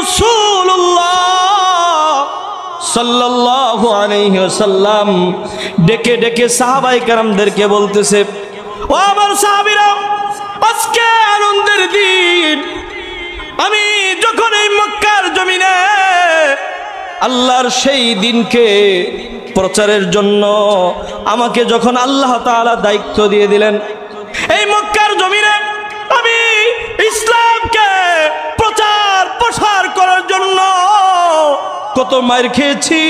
রাসূলুল্লাহ সাল্লাল্লাহু আলাইহি ওয়াসাল্লাম ডেকে ডেকে সাহাবায়ে কেরামদেরকে বলতেছে, ও আমার সাহাবীরা, আজকে আনন্দের দিন। আমি যখন এই মক্কার জমিনে আল্লাহর সেই দিনকে প্রচারের জন্য আমাকে যখন আল্লাহ তাআলা দায়িত্ব দিয়ে দিলেন, এই মক্কার জমিনে আমি ইসলামকে প্রচার প্রসার করার জন্য কত মার খেয়েছি,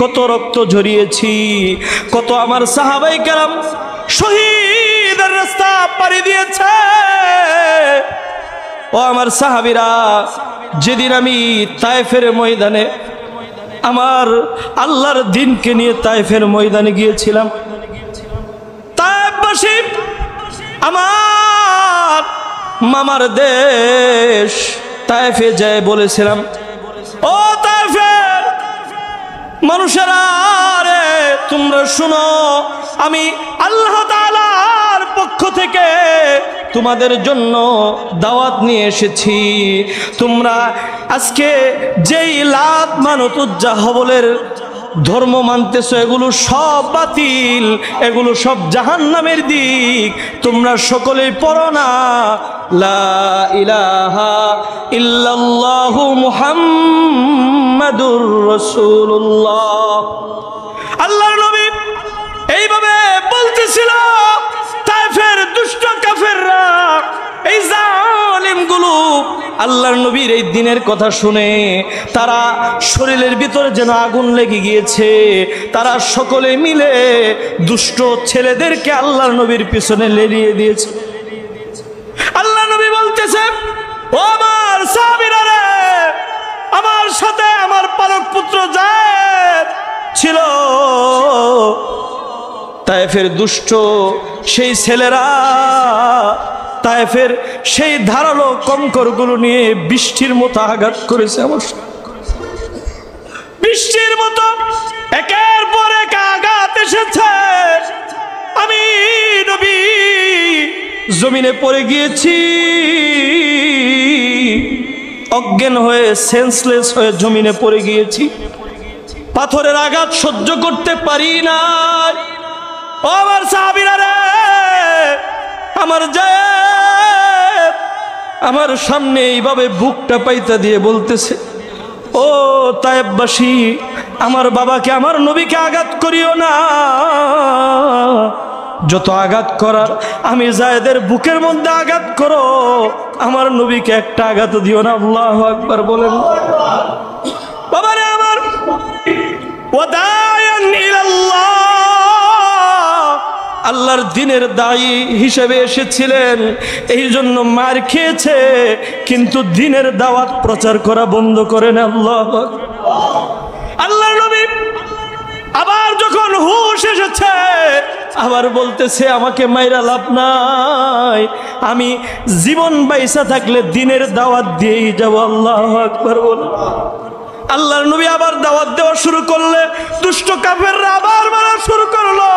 কত রক্ত ঝরিয়েছি, কত আমার সাহাবায়ে কেরাম শহীদের রাস্তা পাড়ি দিয়েছে। ও আমার সাহাবীরা, যেদিন আমি তায়েফের ময়দানে আমার আল্লাহর দ্বীনকে নিয়ে তায়েফের ময়দানে গিয়েছিলাম, তায়েফবাসী আমার মামার দেশ তায়েফে যায় বলেছিলাম, ও তায়েফের মানুষেরা রে, তোমরা শুনো, আমি আল্লাহ তাআলার পক্ষ থেকে তোমাদের জন্য দাওয়াত নিয়ে এসেছি। তোমরা আজকে যেই লাত মানত উজ্জা হবলের ধর্ম মানতেছো, এগুলো সব বাতিল, এগুলো সব জাহান্নামের দিক। তোমরা সকলেই পড়ো না লা ইলাহা ইল্লাল্লাহু মুহাম্মাদুর রাসূলুল্লাহ। আল্লাহর নবী এইভাবে বলতেছিল, তায়েফের দুষ্ট কাফেররা, এই জালিমগুলো আল্লাহর নবীর এই দিনের কথা শুনে তারা শরীরের ভিতরে যেন আগুন লেগে গিয়েছে। তারা সকলে মিলে দুষ্ট ছেলেদেরকে আল্লাহর নবীর পিছনে লেলিয়ে দিয়েছে। আল্লাহ নবী বলতেছে, ও আমার সাহাবীরা রে, আমার সাথে আমার পালক পুত্র যায়েদ ছিল। তায়েফের দুষ্ট সেই ছেলেরা তায়েফের সেই ধারালো কঙ্করগুলো নিয়ে বৃষ্টির মতো আঘাত করেছে। আমার বৃষ্টির মতো একের পর এক আঘাত এসেছে। আমি নবী জমিনে পড়ে গিয়েছি, অজ্ঞান হয়ে সেন্সলেস হয়ে জমিনে পড়ে গিয়েছি। পাথরের আঘাত সহ্য করতে পারি না। ও আমার সাহাবীরা রে, আমার যায়েদ আমার সামনে এইভাবে বুকটা পাইতা দিয়ে বলতেছে, ও তায়েফবাসী, আমার বাবাকে, আমার নবীকে আঘাত করিও না। যত আঘাত করার আমি যায়েদের বুকের মধ্যে আঘাত করো, আমার নবীকে একটা আঘাত দিও না। আল্লাহু আকবার বলেন। বাবারে আমার, ওয়াদায়ান ইলাল্লাহ, আল্লাহর দ্বীনের দায়ী হিসেবে এসেছিলেন, এই জন্য মার খেয়েছে, কিন্তু দ্বীনের দাওয়াত প্রচার করা বন্ধ করেন। আল্লাহর নবী আবার যখন হুঁশ এসেছে, আবার বলতেছে, আমাকে মাইরা লাভ নাই, আমি জীবন বাইসা থাকলে দ্বীনের দাওয়াত দিয়েই যাব। আল্লাহু আকবার বলেন। আল্লাহর নবী আবার দাওয়াত দেওয়া শুরু করলে দুষ্ট কাফেররা আবার মারা শুরু করলো।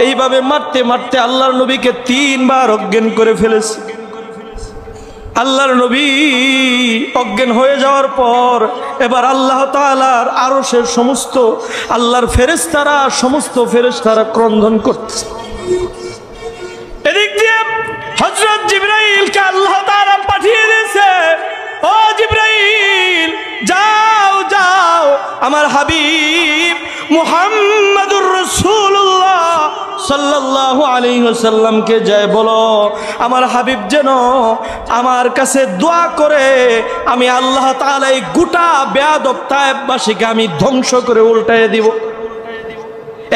এইভাবে মারতে মারতে আল্লাহর নবীকে 3 বার অজ্ঞান করে ফেলেছে। আল্লাহর নবী অজ্ঞান হয়ে যাওয়ার পর এবার আল্লাহ তাআলার আরশের সমস্ত আল্লাহর ফেরেশতারা, সমস্ত ফেরেশতারা ক্রন্দন করতেছে। এদিক দিয়ে হযরত জিবরাইলকে আল্লাহ তাআলা পাঠিয়ে দিয়েছে, ও জিবরাইল, যাও যাও, আমার হাবিব মুহাম্মাদুর রাসূলুল্লাহ সাল্লাল্লাহু আলাইহি ওয়াসাল্লামকে যায় বলো, আমার হাবিব যেন আমার কাছে দোয়া করে আমি আল্লাহ তাআলা এই গোটা বেয়াদব তায়েফবাসীকে আমি ধ্বংস করে উল্টায়ে দিব।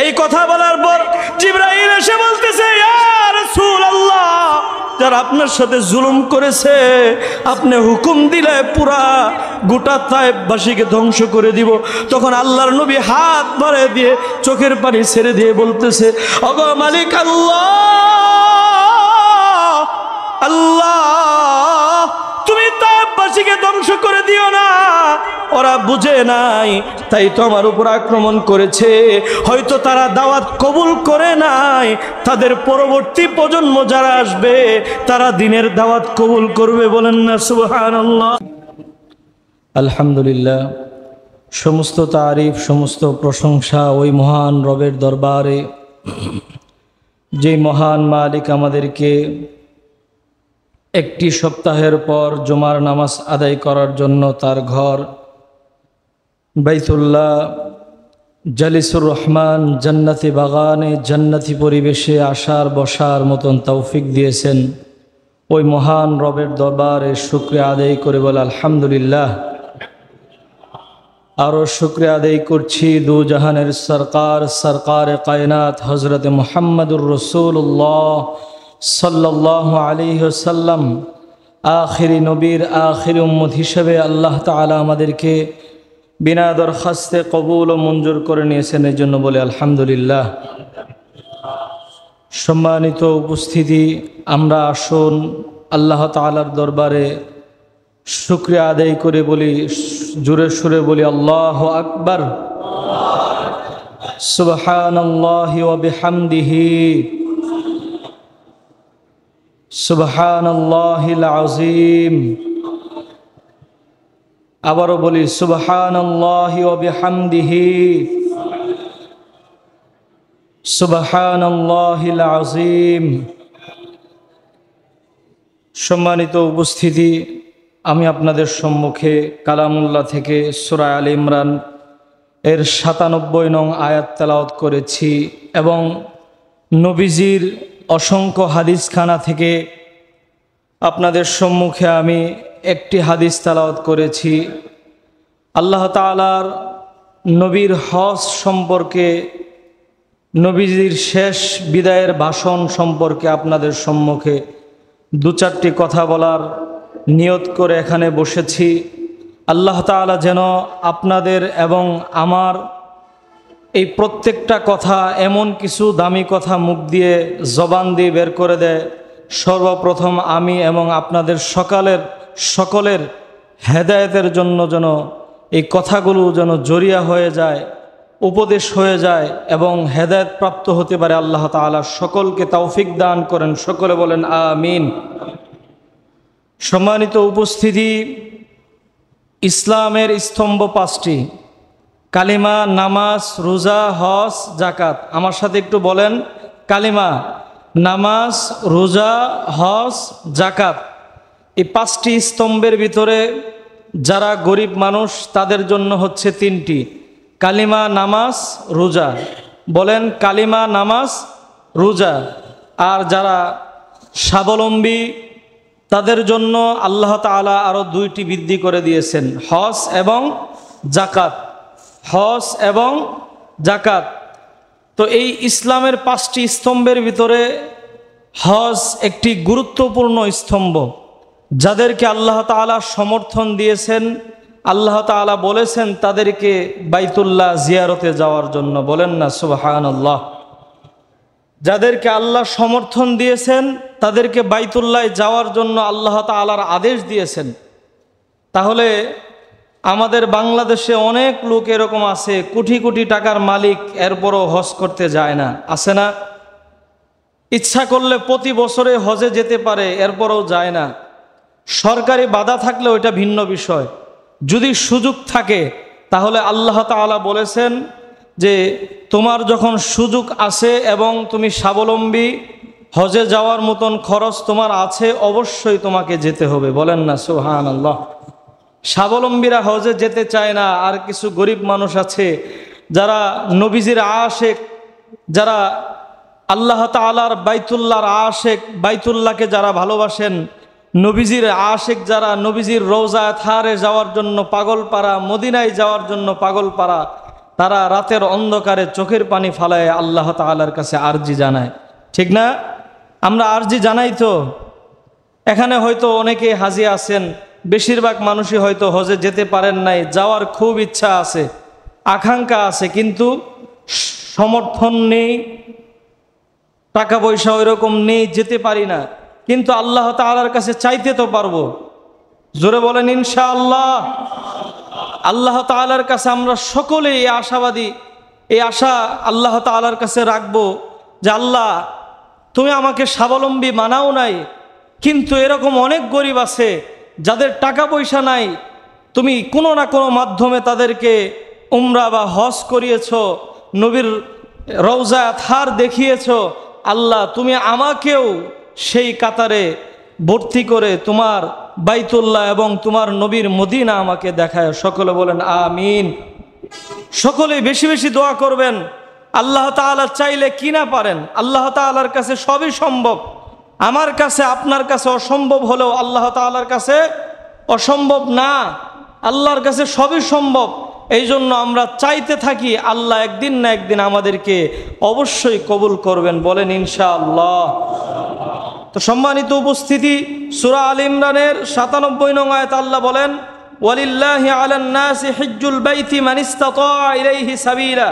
এই কথা বলার পর জিবরাইল এসে বলতেছে, ইয়া রাসূলুল্লাহ, যারা আপনার সাথে জুলুম করেছে, আপনি হুকুম দিলে পুরা গোটা তায়েফবাসীকে ধ্বংস করে দিব। তখন আল্লাহর নবী হাত বাড়িয়ে দিয়ে চোখের পানি ছেড়ে দিয়ে বলতেছে, ওগো মালিক আল্লাহ, আল্লাহ, তুমি তায়েফবাসীকে ধ্বংস করে দিও না, ওরা বুঝে নাই, তাই তো আমার উপর আক্রমণ করেছে। হয়তো তারা দাওয়াত কবুল করে নাই, তাদের পরবর্তী প্রজন্ম যারা আসবে তারা দ্বীনের দাওয়াত কবুল করবে। বলেন না সুবহানাল্লাহ। আলহামদুলিল্লাহ, সমস্ত তারিফ, সমস্ত প্রশংসা ওই মহান রবের দরবারে, যে মহান মালিক আমাদেরকে একটি সপ্তাহের পর জুমার নামাজ আদায় করার জন্য তার ঘর বাইতুল্লাহ জালিসুর রহমান জান্নাতি বাগানে জান্নাতি পরিবেশে আসার বসার মতন তৌফিক দিয়েছেন। ওই মহান রবের দরবারে শুকরিয়া আদায় করে বলে আলহামদুলিল্লাহ। আরও শুকরিয়া আদায় করছি দু জাহানের সরকার, সরকারে কায়নাত হজরত মুহাম্মদুর রাসূলুল্লাহ সাল্লাল্লাহু আলাইহি ওয়াসাল্লাম, আখিরি নবীর আখিরি উম্মত হিসেবে আল্লাহ তাআলা আমাদেরকে বিনা দরখাস্তে কবুল ও মঞ্জুর করে নিয়েছেন, এই জন্য বলে আলহামদুলিল্লাহ। সম্মানিত উপস্থিতি, আমরা আসুন আল্লাহ তাআলার দরবারে শুকরিয়া আদায় করে বলি, জোরে সুরে বলি আল্লাহু আকবার, সুবহানাল্লাহি ওয়া বিহামদিহি, সুবহানাল্লাহিল আযীম। আবারও বলি সুবহানাল্লাহি ওয়া বিহামদিহি, সুবহানাল্লাহিল আযীম। সম্মানিত উপস্থিতি, আমি আপনাদের সম্মুখে কালামুল্লাহ থেকে সূরা আলে ইমরান এর ৯৭ নং আয়াত তেলাওয়াত করেছি এবং নবীজির অসংখ্য হাদিসখানা থেকে আপনাদের সম্মুখে আমি একটি হাদিস তেলাওয়াত করেছি। আল্লাহ তাআলার নবীর হজ সম্পর্কে, নবীজির শেষ বিদায়ের ভাষণ সম্পর্কে আপনাদের সম্মুখে দু চারটি কথা বলার নিয়ত করে এখানে বসেছি। আল্লাহ তাআলা যেন আপনাদের এবং আমার এই প্রত্যেকটা কথা, এমন কিছু দামি কথা মুখ দিয়ে জবান দিয়ে বের করে দেয়, সর্বপ্রথম আমি এবং আপনাদের সকলের হেদায়েতের জন্য যেন এই কথাগুলো যেন জরিয়া হয়ে যায়, উপদেশ হয়ে যায় এবং হেদায়েত প্রাপ্ত হতে পারে। আল্লাহ তাআলা সকলকে তৌফিক দান করেন, সকলে বলেন আমিন। সম্মানিত উপস্থিতি, ইসলামের স্তম্ভ ৫টি: কালিমা, নামাজ, রোজা, হজ, যাকাত। আমার সাথে একটু বলেন, কালিমা, নামাজ, রোজা, হজ, যাকাত। এই 5টি স্তম্ভের ভিতরে যারা গরিব মানুষ তাদের জন্য হচ্ছে 3টি: কালিমা, নামাজ, রোজা। বলেন কালিমা, নামাজ, রোজা। আর যারা স্বাবলম্বী তাদের জন্য আল্লাহ তাআলা আরও 2টি বৃদ্ধি করে দিয়েছেন, হজ এবং যাকাত। হজ এবং যাকাত। তো এই ইসলামের 5টি স্তম্ভের ভিতরে হজ একটি গুরুত্বপূর্ণ স্তম্ভ। যাদেরকে আল্লাহ তাআলা সমর্থন দিয়েছেন, আল্লাহ তাআলা বলেছেন তাদেরকে বাইতুল্লাহ জিয়ারতে যাওয়ার জন্য। বলেন না সুবহানাল্লাহ। যাদেরকে আল্লাহ সমর্থন দিয়েছেন তাদেরকে বাইতুল্লাহ যাওয়ার জন্য আল্লাহ তাআলার আদেশ দিয়েছেন। তাহলে আমাদের বাংলাদেশে অনেক লোক এরকম আছে, কোটি কোটি টাকার মালিক, এরপরও হজ করতে যায় না, আছে না? ইচ্ছা করলে প্রতি বছরে হজে যেতে পারে, এরপরও যায় না। সরকারি বাধা থাকলে ওইটা ভিন্ন বিষয়। যদি সুযোগ থাকে তাহলে আল্লাহ তাআলা বলেছেন যে তোমার যখন সুযোগ আছে এবং তুমি স্বাবলম্বী, হজে যাওয়ার মতন খরচ তোমার আছে, অবশ্যই তোমাকে যেতে হবে। বলেন না সুবহানাল্লাহ। স্বাবলম্বীরা হজে যেতে চায় না, আর কিছু গরিব মানুষ আছে যারা নবীজির আশেক, যারা আল্লাহ তাআলার বাইতুল্লাহর আশেক, বাইতুল্লাহকে যারা ভালোবাসেন, নবীজির আশেক যারা, নবীজির রওজা থারে যাওয়ার জন্য পাগল পারা, মদিনায় যাওয়ার জন্য পাগল পারা, তারা রাতের অন্ধকারে চোখের পানি ফালায় আল্লাহ তাআলার কাছে আরজি জানায়। ঠিক না? আমরা আরজি জানাই তো। এখানে হয়তো অনেকে হাজি আছেন, বেশিরভাগ মানুষই হয়তো হজে যেতে পারেন নাই, যাওয়ার খুব ইচ্ছা আছে, আকাঙ্ক্ষা আছে, কিন্তু সমর্থন নেই, টাকা পয়সা ওইরকম নেই, যেতে পারি না। কিন্তু আল্লাহ তাআলার কাছে চাইতে তো পারবো। জোরে বলেন ইনশাআল্লাহ। আল্লাহ তাআলার কাছে আমরা সকলেই আশাবাদী, এই আশা আল্লাহ তাআলার কাছে রাখবো যে আল্লাহ তুমি আমাকে স্বাবলম্বী বানাও নাই, কিন্তু এরকম অনেক গরিব আছে যাদের টাকা পয়সা নাই, তুমি কোনো না কোনো মাধ্যমে তাদেরকে উমরা বা হজ করিয়েছ, নবীর রওজা থার দেখিয়েছ। আল্লাহ তুমি আমাকেও সেই কাতারে ভর্তি করে তোমার বাইতুল্লাহ এবং তোমার নবীর মদিনা আমাকে দেখায়। সকলে বলেন আমিন। সকলে বেশি বেশি দোয়া করবেন। আল্লাহ তাআলা চাইলে কি না পারেন, আল্লাহ তাআলার কাছে সবই সম্ভব। আমার কাছে আপনার কাছে অসম্ভব হলেও আল্লাহ তাআলার কাছে অসম্ভব না, আল্লাহর কাছে সবই সম্ভব। এই জন্য আমরা চাইতে থাকি আল্লাহ একদিন না একদিন আমাদেরকে অবশ্যই কবুল করবেন, বলেন ইনশাআল্লাহ। তো সম্মানিত উপস্থিতি, সূরা আল ইমরানের ৯৭ নং আয়াত আল্লাহ বলেন, ওয়ালিল্লাহি আলান নাসি হিজ্জুল বাইতি মান ইসতাতা ইলাইহি সাবিলা।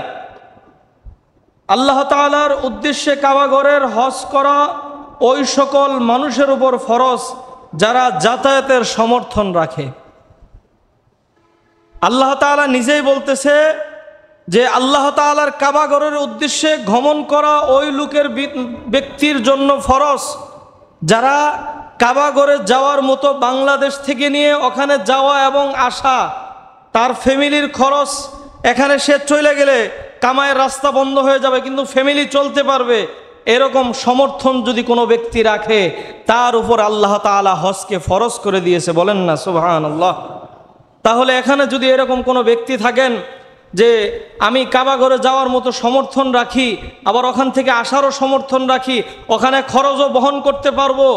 আল্লাহ তাআলার উদ্দেশ্যে কাবা ঘরের হজ করা ওই সকল মানুষের উপর ফরজ যারা যাতায়াতের সমর্থন রাখে। আল্লাহ তাআলা নিজেই বলতেছে যে আল্লাহ তাআলার কাবা ঘরের উদ্দেশ্যে গমন করা ওই লোকের ব্যক্তির জন্য ফরজ যারা কাবা ঘরে যাওয়ার মতো বাংলাদেশ থেকে নিয়ে ওখানে যাওয়া এবং আসা, তার ফ্যামিলির খরচ, এখানে সে চলে গেলে কামায়ের রাস্তা বন্ধ হয়ে যাবে কিন্তু ফ্যামিলি চলতে পারবে, এরকম সমর্থন যদি কোনো ব্যক্তি রাখে তার উপর আল্লাহ তাআলা হজকে ফরজ করে দিয়েছে, বলেন না সুবহানাল্লাহ। তাহলে এখানে যদি এরকম কোনো ব্যক্তি থাকেন যে আমি কাবা ঘরে যাওয়ার মতো সমর্থন রাখি, আবার ওখান থেকে আসারও সমর্থন রাখি, ওখানে খরচও বহন করতে পারবো,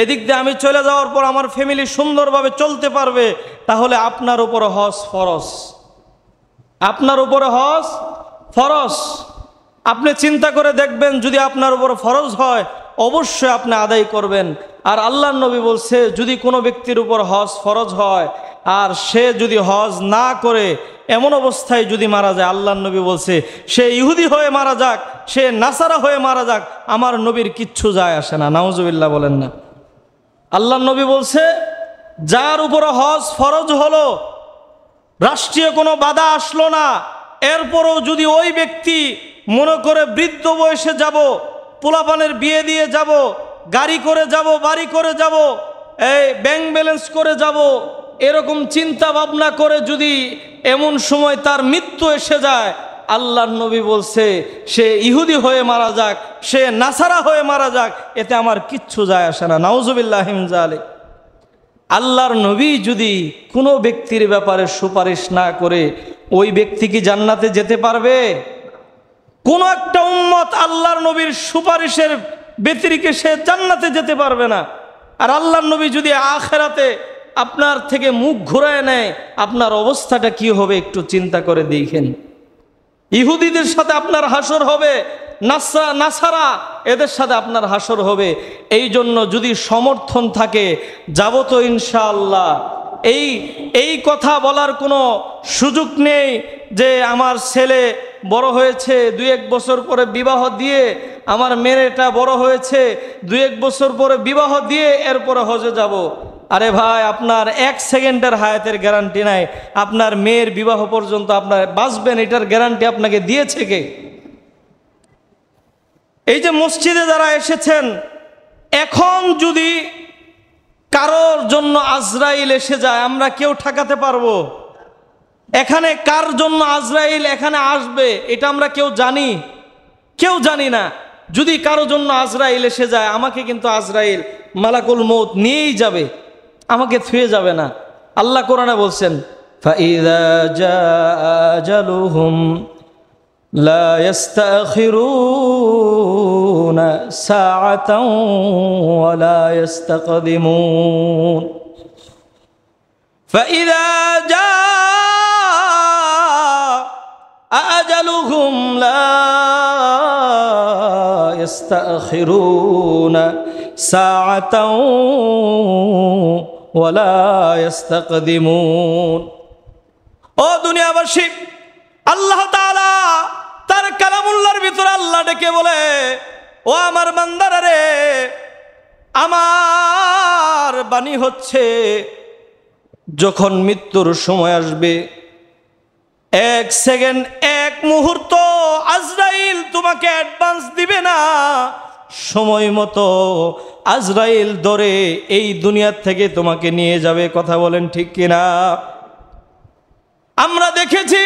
এদিক দিয়ে আমি চলে যাওয়ার পর আমার ফ্যামিলি সুন্দরভাবে চলতে পারবে, তাহলে আপনার উপরে হজ ফরজ, আপনার উপরে হজ ফরজ। আপনি চিন্তা করে দেখবেন যদি আপনার উপরে ফরজ হয় অবশ্যই আপনি আদায় করবেন। আর আল্লাহর নবী বলছে যদি কোনো ব্যক্তির উপর হজ ফরজ হয় আর সে যদি হজ না করে এমন অবস্থায় যদি মারা যায়, আল্লাহর নবী বলছে সে ইহুদি হয়ে মারা যাক, সে নাসারা হয়ে মারা যাক, আমার নবীর কিচ্ছু যায় আসে না। নাউজুবিল্লাহ বলেন না। আল্লাহর নবী বলছে যার উপরে হজ ফরজ হলো, রাষ্ট্রীয় কোনো বাধা আসলো না, এরপরও যদি ওই ব্যক্তি মনে করে বৃদ্ধ বয়সে যাব, পোলাপানের বিয়ে দিয়ে যাব, গাড়ি করে যাব, বাড়ি করে যাব, এই ব্যাংক ব্যালেন্স করে যাব, এরকম চিন্তা ভাবনা করে যদি এমন সময় তার মৃত্যু এসে যায়, আল্লাহর নবী বলছে সে ইহুদি হয়ে মারা যাক, সে নাসারা হয়ে মারা যাক, এতে আমার কিচ্ছু যায় আসে না। নাউজুবিল্লাহি মিন যালিক। আল্লাহর নবী যদি কোনো ব্যক্তির ব্যাপারে সুপারিশ না করে ওই ব্যক্তি কি জান্নাতে যেতে পারবে? কোনো একটা উম্মত আল্লাহর নবীর সুপারিশের ব্যতিরেকে সে জান্নাতে যেতে পারবে না। আর আল্লাহর নবী যদি আখিরাতে আপনার থেকে মুখ ঘুরায় নেয়, আপনার অবস্থাটা কি হবে একটু চিন্তা করে দেখেন। ইহুদিদের সাথে আপনার হাসর হবে, নাসারা এদের সাথে আপনার হাসর হবে। এই জন্য যদি সমর্থন থাকে যাব তো ইনশাআল্লাহ। এই কথা বলার কোনো সুযোগ নেই যে আমার ছেলে বড় হয়েছে, 2-1 বছর পরে বিবাহ দিয়ে, আমার মেয়েটা বড় হয়েছে, 2-1 বছর পরে বিবাহ দিয়ে এরপরে হজে যাব। আরে ভাই, আপনার 1 সেকেন্ডের হায়াতের গ্যারান্টি নাই, আপনার মেয়ের বিবাহ পর্যন্ত আপনার বাঁচবেন এটার গ্যারান্টি আপনাকে দিয়েছে কে? এই যে মসজিদে যারা এসেছেন, এখন যদি কারোর জন্য আজরাইল এসে যায় আমরা কেউ ঠেকাতে পারবো? এখানে কার জন্য আজরাইল এখানে আসবে এটা আমরা কেউ জানি? কেউ জানি না। যদি কারোর জন্য আজরাইল এসে যায়, আমাকে কিন্তু আজরাইল মালাকুল মউত নিয়েই যাবে, আমাকে থুয়ে যাবে না। আল্লাহ কোরআনে বলছেন ফাইযা জাআ আজালুহুম লা ইস্তাখিরুনা সাআতাও ওয়া লা ইস্তাকদিমুন। ফাইযা জাআ আজালুহুম লা ইস্তাখিরুনা সাআতাও ওয়া লা ইস্তাকদিমুন। ও দুনিয়াবাসী, আল্লাহ তাআলা তার কালামুল্লাহর ভিতরে আল্লাহ ডেকে বলে, ও আমার বান্দারা রে, আমার বাণী হচ্ছে যখন মৃত্যুর সময় আসবে এক সেকেন্ড, এক মুহূর্ত আজরাইল তোমাকে অ্যাডভান্স দিবে না, সময় মতো আজরাইল ধরে এই দুনিয়ার থেকে তোমাকে নিয়ে যাবে। কথা বলেন ঠিক কিনা? আমরা দেখেছি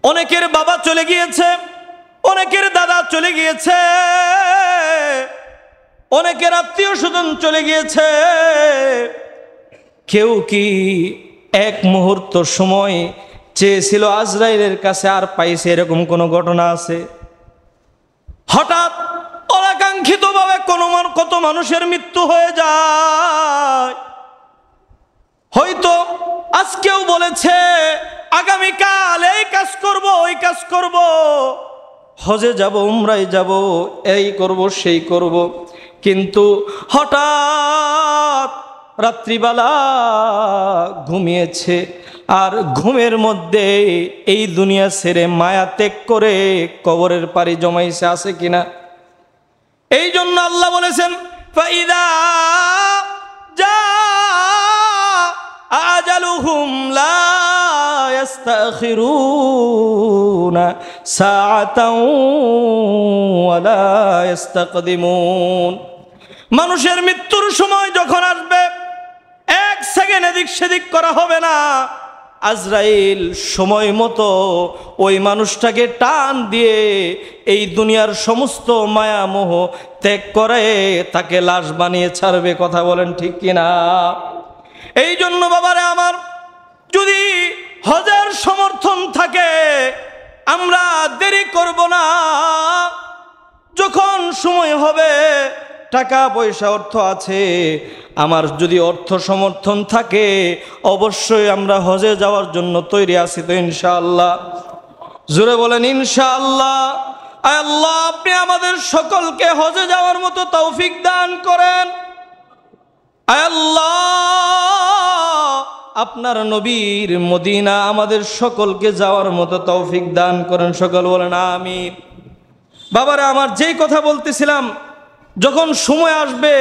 অনেকের বাবা চলে গিয়েছে, অনেকের দাদা চলে গিয়েছে, অনেকের আত্মীয় স্বজন চলে গিয়েছে। কেউ কি এক মুহূর্ত সময় চেয়েছিল আজরাইলের কাছে আর পাইছে? এরকম কোনো ঘটনা আছে? হঠাৎ অনাকাঙ্ক্ষিতভাবে কত মানুষের মৃত্যু হয়ে যায়। হয়তো আজকেও বলেছে আগামীকাল এই কাজ করব, ওই কাজ করব, হজে যাব, উমরায় যাব, এই করব, সেই করব, কিন্তু হঠাৎ রাত্রিবেলা ঘুমিয়েছে, আর ঘুমের মধ্যে এই দুনিয়া ছেড়ে মায়া ত্যাগ করে কবরের পাড়ি জমাইছে। আছে কিনা? এই জন্য আল্লাহ বলেছেন ফাইদা জাআ আজালুহুম লা ইস্তাখিরুনা সাআতাও ওয়া লা ইস্তাকদিমুন। মানুষের মৃত্যুর সময় যখন আসবে, এক সেকেন্ড এদিক সেদিক করা হবে না। আজরাইল সময় মতো ওই মানুষটাকে টান দিয়ে এই দুনিয়ার সমস্ত মায়া মোহ ত্যাগ করে তাকে লাশ বানিয়ে ছাড়বে। কথা বলেন ঠিক কিনা? এই জন্য বাবারে আমার, যদি হজের সমর্থন থাকে আমরা দেরি করব না। যখন সময় হবে, টাকা পয়সা অর্থ আছে, আমার যদি অর্থ সমর্থন থাকে অবশ্যই আমরা হজে যাওয়ার জন্য তৈরি আছি তো ইনশাআল্লাহ। জোরে বলেন ইনশাআল্লাহ। আল্লাহ আপনি আমাদের সকলকে হজে যাওয়ার মতো তৌফিক দান করেন। আল্লাহ আপনার নবীর মদিনা আমাদের সকলকে যাওয়ার মতো তৌফিক দান করেন। সকল বলেন আমিন। বাবারা আমার, যেই কথা বলতেছিলাম, যখন সময় আসবে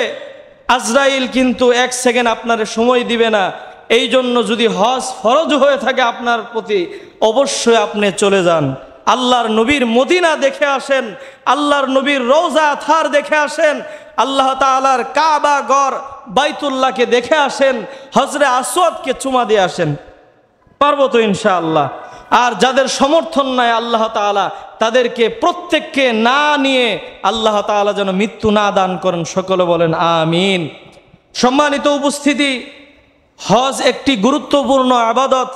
আজরাইল কিন্তু এক সেকেন্ড আপনার সময় দিবে না। এই জন্য যদি হজ ফরজ হয়ে থাকে আপনার প্রতি, অবশ্যই আপনি চলে যান, আল্লাহর নবীর মদিনা দেখে আসেন, আল্লাহর নবীর রওজা থার দেখে আসেন, আল্লাহ তাআলার কাবা ঘর বাইতুল্লাহকে দেখে আসেন, হজরে আসওয়াদকে চুমা দিয়ে আসেন। পারবো তো ইনশাআল্লাহ। আর যাদের সমর্থন নাই আল্লাহ তাআলা তাদেরকে প্রত্যেককে না নিয়ে আল্লাহ তাআলা যেন মৃত্যু না দান করেন। সকলে বলেন আমিন। সম্মানিত উপস্থিতি, হজ একটি গুরুত্বপূর্ণ ইবাদত।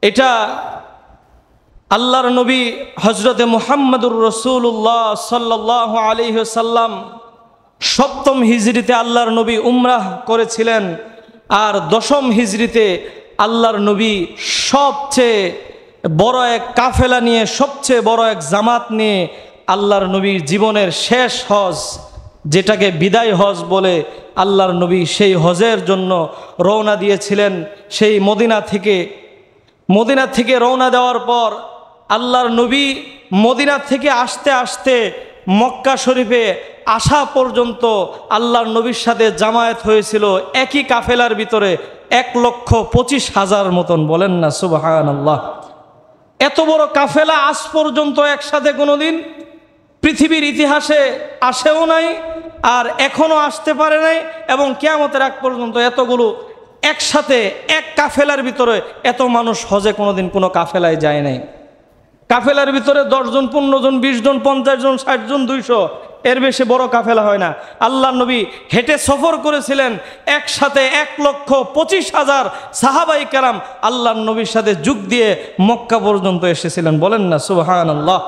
এটা আল্লাহর নবী হযরতে মুহাম্মদুর রাসূলুল্লাহ সাল্লাল্লাহু আলাইহি ওয়াসাল্লাম ৭ম হিজরিতে আল্লাহর নবী উমরাহ করেছিলেন, আর ১০ম হিজরিতে আল্লাহর নবী সবচেয়ে বড় এক কাফেলা নিয়ে, সবচেয়ে বড় এক জামাত নিয়ে আল্লাহর নবীর জীবনের শেষ হজ, যেটাকে বিদায় হজ বলে, আল্লাহর নবী সেই হজের জন্য রওনা দিয়েছিলেন। সেই মদিনা থেকে রওনা দেওয়ার পর আল্লাহর নবী মদিনা থেকে আসতে আসতে মক্কা শরীফে আসা পর্যন্ত আল্লাহর নবীর সাথে জামায়াত হয়েছিল একই কাফেলার ভিতরে ১,২৫,০০০ মতন। বলেন না সুবহানাল্লাহ। এত বড় কাফেলা আজ পর্যন্ত একসাথে কোনোদিন পৃথিবীর ইতিহাসে আসেও নাই, আর এখনো আসতে পারে নাই, এবং কিয়ামতের আগ পর্যন্ত এতগুলো একসাথে এক কাফেলার ভিতরে এত মানুষ হজে কোনোদিন কোনো কাফেলায় যায় নাই। কাফেলার ভিতরে ১০ জন, ১৫ জন, ২০ জন, ৫০ জন, ৬০ জন, ২০০, এর বেশি বড় কাফেলা হয় না। আল্লাহ নবী হেঁটে সফর করেছিলেন, একসাথে ১,২৫,০০০ সাহাবাই কেরাম আল্লাহর নবীর সাথে যুগ দিয়ে মক্কা পর্যন্ত এসেছিলেন। বলেন না সুবহানাল্লাহ।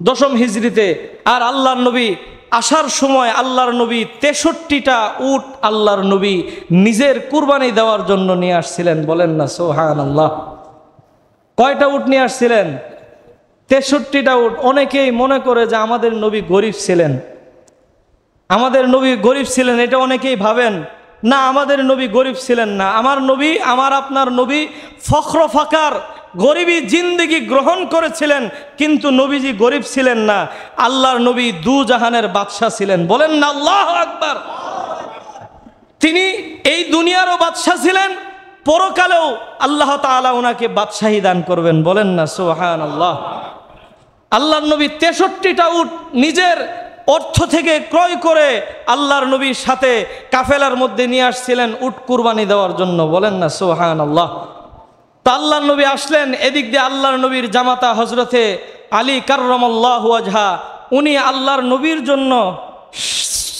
১০ম হিজরিতে। আর আল্লাহর নবী আসার সময় আল্লাহর নবী ৬৩টা উট আল্লাহর নবী নিজের কুরবানি দেওয়ার জন্য নিয়ে আসছিলেন। বলেন না সুবহানাল্লাহ। কয়টা উট নিয়ে আসছিলেন? ৬৩টা উট। অনেকেই মনে করে যে আমাদের নবী গরিব ছিলেন, আমাদের নবী গরিব ছিলেন, এটা অনেকেই ভাবেন। না, আমাদের নবী গরিব ছিলেন না। আমার নবী, আমার আপনার নবী ফখর ফাকার গরিবী জিন্দেগি গ্রহণ করেছিলেন, কিন্তু নবীজি গরিব ছিলেন না। আল্লাহর নবী দু জাহানের বাদশাহ ছিলেন। বলেন না আল্লাহু আকবার। তিনি এই দুনিয়ারও বাদশাহ ছিলেন, পরকালেও আল্লাহ তাআলা ওনাকে বাদশাহী দান করবেন, বলেন না সুবহানাল্লাহ। আল্লাহর নবী 63টা উট নিজের অর্থ থেকে ক্রয় করে আল্লাহর নবীর সাথে কাফেলার মধ্যে নিয়ে আসছিলেন উট কুরবানি দেওয়ার জন্য, বলেন না সুবহানাল্লাহ। তো আল্লাহর নবী আসলেন, এদিক দিয়ে আল্লাহর নবীর জামাতা হজরতে আলী কাররামাল্লাহু ওয়াজহা, উনি আল্লাহর নবীর জন্য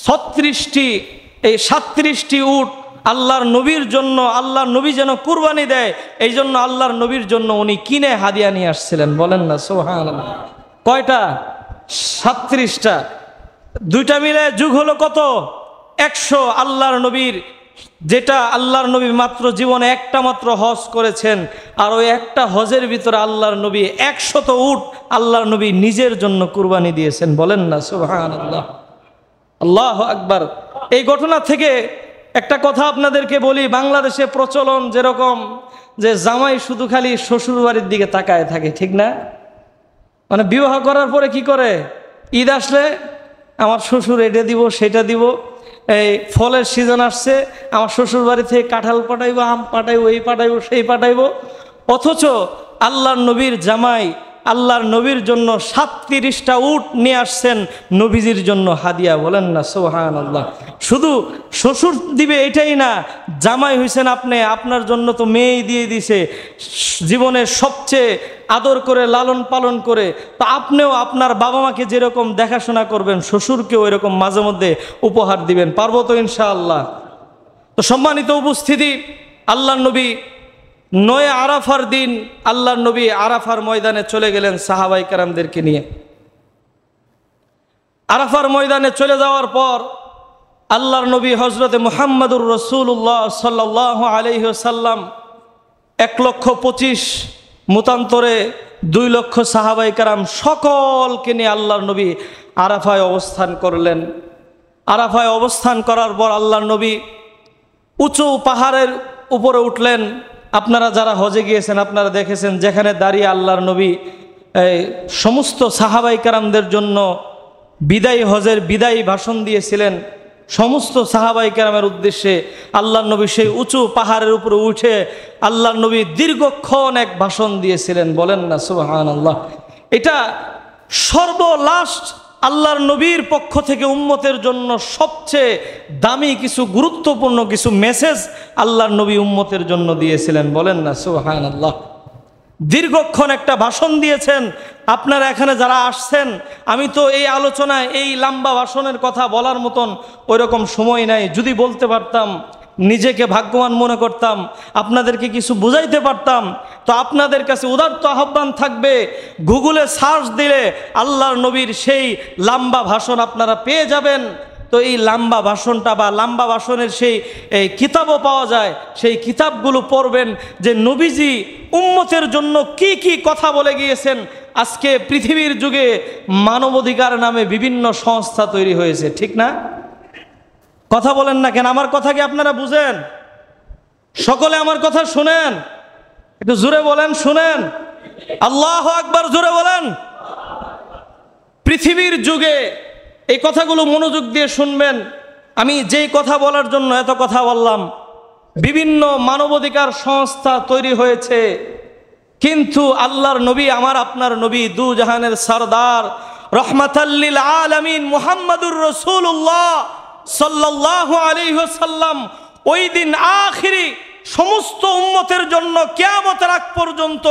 37টি উট আল্লাহর নবীর জন্য, আল্লাহর নবী যেন কুরবানি দেয় এই জন্য আল্লাহর নবীর জন্য উনি কিনে হাদিয়া নিয়ে আসছিলেন, বলেন না সুবহানাল্লাহ। কয়টা? 37টা। দুইটা মিলে যুগ হলো কত? 100। আল্লাহর নবীর, যেটা আল্লাহর নবী মাত্র জীবনে একটা মাত্র হজ করেছেন, আর ওই একটা হজের ভিতরে আল্লাহর নবী 100 উট আল্লাহর নবী নিজের জন্য কুরবানি দিয়েছেন, বলেন না সুবহানাল্লাহ। আল্লাহু আকবার। এই ঘটনা থেকে একটা কথা আপনাদেরকে বলি, বাংলাদেশে প্রচলন যেরকম যে জামাই শুধু খালি শ্বশুর বাড়ির দিকে তাকায় থাকে, ঠিক না? মানে বিবাহ করার পরে কি করে, ঈদ আসলে আমার শ্বশুর এটা দিব সেটা দিব, এই ফলের সিজন আসছে আমার শ্বশুর বাড়ি থেকে কাঁঠাল পাঠাইবো, আম পাঠাইবো, এই পাঠাইবো সেই পাঠাইবো। অথচ আল্লাহর নবীর জামাই আল্লাহর নবীর জন্য 37টা উট নিয়ে আসছেন নবীজির জন্য হাদিয়া, বলেন না সুবহানাল্লাহ। শুধু শ্বশুর দিবে এটাই না, জামাই হইছেন আপনি, আপনার জন্য তো মেয়েই দিয়ে দিছে, জীবনের সবচেয়ে আদর করে লালন পালন করে। তো আপনিও আপনার বাবা মাকে যেরকম দেখাশোনা করবেন, শ্বশুরকেও এরকম মাঝে মধ্যে উপহার দিবেন, পারবো তো ইনশাআল্লাহ? তো সম্মানিত উপস্থিতি, আল্লাহর নবী 9 আরাফার দিন আল্লাহর নবী আরাফার ময়দানে চলে গেলেন সাহাবায়ে কেরামদেরকে নিয়ে। আরাফার ময়দানে চলে যাওয়ার পর আল্লাহর নবী হজরতে মুহাম্মদুর রাসূলুল্লাহ সাল্লাল্লাহু আলাইহি ওয়াসাল্লাম 1,25,000 মতান্তরে 2 লক্ষ সাহাবায়ে কেরাম সকলকে নিয়ে আল্লাহর নবী আরাফায় অবস্থান করলেন। আরাফায় অবস্থান করার পর আল্লাহর নবী উঁচু পাহাড়ের উপরে উঠলেন। আপনারা যারা হজে গিয়েছেন আপনারা দেখেছেন, যেখানে দাঁড়িয়ে আল্লাহর নবী সমস্ত সাহাবায়ে কেরামদের জন্য বিদায়ী হজের বিদায়ী ভাষণ দিয়েছিলেন। সমস্ত সাহাবায়ে কেরামের উদ্দেশ্যে আল্লাহর নবী সেই উঁচু পাহাড়ের উপরে উঠে আল্লাহর নবী দীর্ঘক্ষণ এক ভাষণ দিয়েছিলেন, বলেন না সুবহানাল্লাহ। এটা সর্বলাস্ট আল্লাহর নবীর পক্ষ থেকে উম্মতের জন্য সবচেয়ে দামি কিছু গুরুত্বপূর্ণ কিছু মেসেজ আল্লাহর নবী উম্মতের জন্য দিয়েছিলেন, বলেন না সুবহানাল্লাহ। দীর্ঘক্ষণ একটা ভাষণ দিয়েছেন। আপনারা এখানে যারা আসছেন, আমি তো এই আলোচনায় এই লম্বা ভাষণের কথা বলার মতন ওইরকম সময় নাই। যদি বলতে পারতাম, নিজেকে ভাগ্যবান মনে করতাম, আপনাদেরকে কিছু বুঝাইতে পারতাম। তো আপনাদের কাছে উদাত্ত আহ্বান থাকবে, গুগলে সার্চ দিলে আল্লাহর নবীর সেই লম্বা ভাষণ আপনারা পেয়ে যাবেন। তো এই লম্বা ভাষণটা বা লম্বা ভাষণের সেই কিতাবও পাওয়া যায়, সেই কিতাবগুলো পড়বেন যে নবীজি উম্মতের জন্য কি কি কথা বলে গিয়েছেন। আজকে পৃথিবীর যুগে মানবাধিকার নামে বিভিন্ন সংস্থা তৈরি হয়েছে, ঠিক না? কথা বলেন না কেন? আমার কথা কি আপনারা বুঝেন? সকলে আমার কথা শুনেন, একটু জোরে বলেন, শুনেন। আল্লাহু আকবার, জোরে বলেন। পৃথিবীর যুগে এই কথাগুলো মনোযোগ দিয়ে শুনবেন। আমি যেই কথা বলার জন্য এত কথা বললাম, বিভিন্ন মানবাধিকার সংস্থা তৈরি হয়েছে, কিন্তু আল্লাহর নবী, আমার আপনার নবী, দু জাহানের সরদার, রহমাতাল লিল আলামিন মুহাম্মাদুর রাসূলুল্লাহ সাল্লাল্লাহু আলাইহি ওয়াসাল্লাম ওই দিন আখিরি সমস্ত উম্মতের জন্য কিয়ামতের আগ পর্যন্ত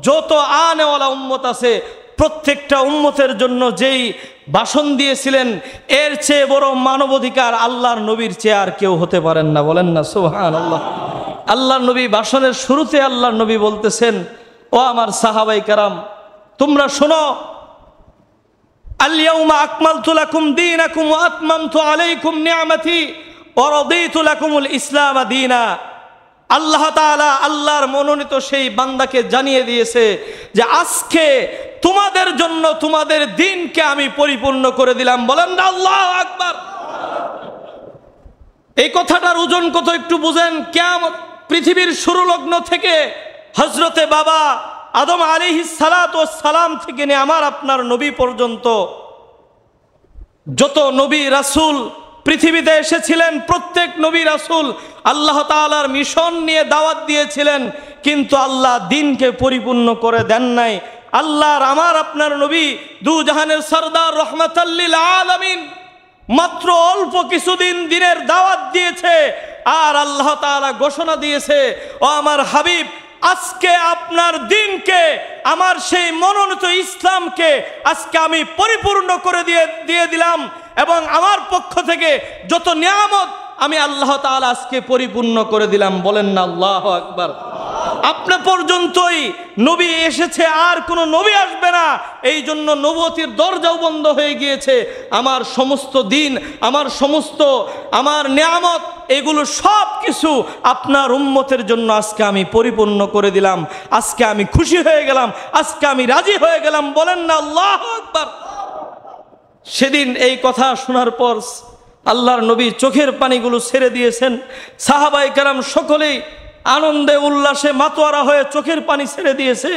যত আনেওয়ালা উম্মত আছে প্রত্যেকটা উম্মতের জন্য যেই ভাষণ দিয়েছিলেন, এর চেয়ে বড় মানবাধিকার আল্লাহর নবীর চেয়ে আর কেউ হতে পারেন না, বলেন না সুবহানাল্লাহ। আল্লাহর নবী ভাষণের শুরুতে আল্লাহর নবী বলতেছেন, ও আমার সাহাবায়ে কেরাম, তোমরা শোনো, আল-ইয়াউমা আকমালতু লাকুম দীনাকুম ওয়া আতমামতু আলাইকুম নি'মাতি ওয়া রাদিতু লাকুমুল ইসলাম দীনা। আল্লাহ তাআলা আল্লাহর মনোনীত সেই বান্দাকে জানিয়ে দিয়েছে যে আজকে তোমাদের জন্য তোমাদের দিনকে আমি পরিপূর্ণ করে দিলাম, বলেন না আল্লাহু আকবার। এই কথাটার ওজন কত একটু বুঝেন। কিয়ামত পৃথিবীর শুরু লগ্ন থেকে হযরতে বাবা আদম আলাইহিস সালাতু ওয়াস সালাম থেকে নিয়ে আমার আপনার নবী পর্যন্ত যত নবী রাসূল পৃথিবীতে এসেছিলেন, প্রত্যেক নবী রাসূল আল্লাহ তাআলার মিশন নিয়ে দাওয়াত দিয়েছিলেন, কিন্তু আল্লাহ দ্বীনকে পরিপূর্ণ করে দেন নাই। আল্লাহর আমার আপনার নবী দু জাহানের সরদার রহমাতাল লিল আলামিন মাত্র অল্প কিছুদিন দ্বীনের দাওয়াত দিয়েছে, আর আল্লাহ তাআলা ঘোষণা দিয়েছে, ও আমার হাবিব, আজকে আপনার দ্বীনকে, আমার সেই মনোনীত ইসলামকে আজকে আমি পরিপূর্ণ করে দিয়ে দিলাম, এবং আমার পক্ষ থেকে যত নিয়ামত আমি আল্লাহ তাআলা আজকে পরিপূর্ণ করে দিলাম। বলেন না আল্লাহু আকবার। আপনা পর্যন্তই নবী এসেছে, আর কোনো নবী আসবে না, এই জন্য নবুয়তির দরজাও বন্ধ হয়ে গিয়েছে। আমার সমস্ত দিন, আমার নিয়ামত, এগুলো সব কিছু আপনার উম্মতের জন্য আজকে আমি পরিপূর্ণ করে দিলাম। আজকে আমি খুশি হয়ে গেলাম, আজকে আমি রাজি হয়ে গেলাম। বলেন না আল্লাহু আকবার। সেদিন এই কথা শোনার পর আল্লাহর নবী চোখের পানিগুলো ছেড়ে দিয়েছেন। সাহাবায়ে কেরাম সকলেই আনন্দে উল্লাসে মাতোয়ারা হয়ে চোখের পানি ছেড়ে দিয়েছে।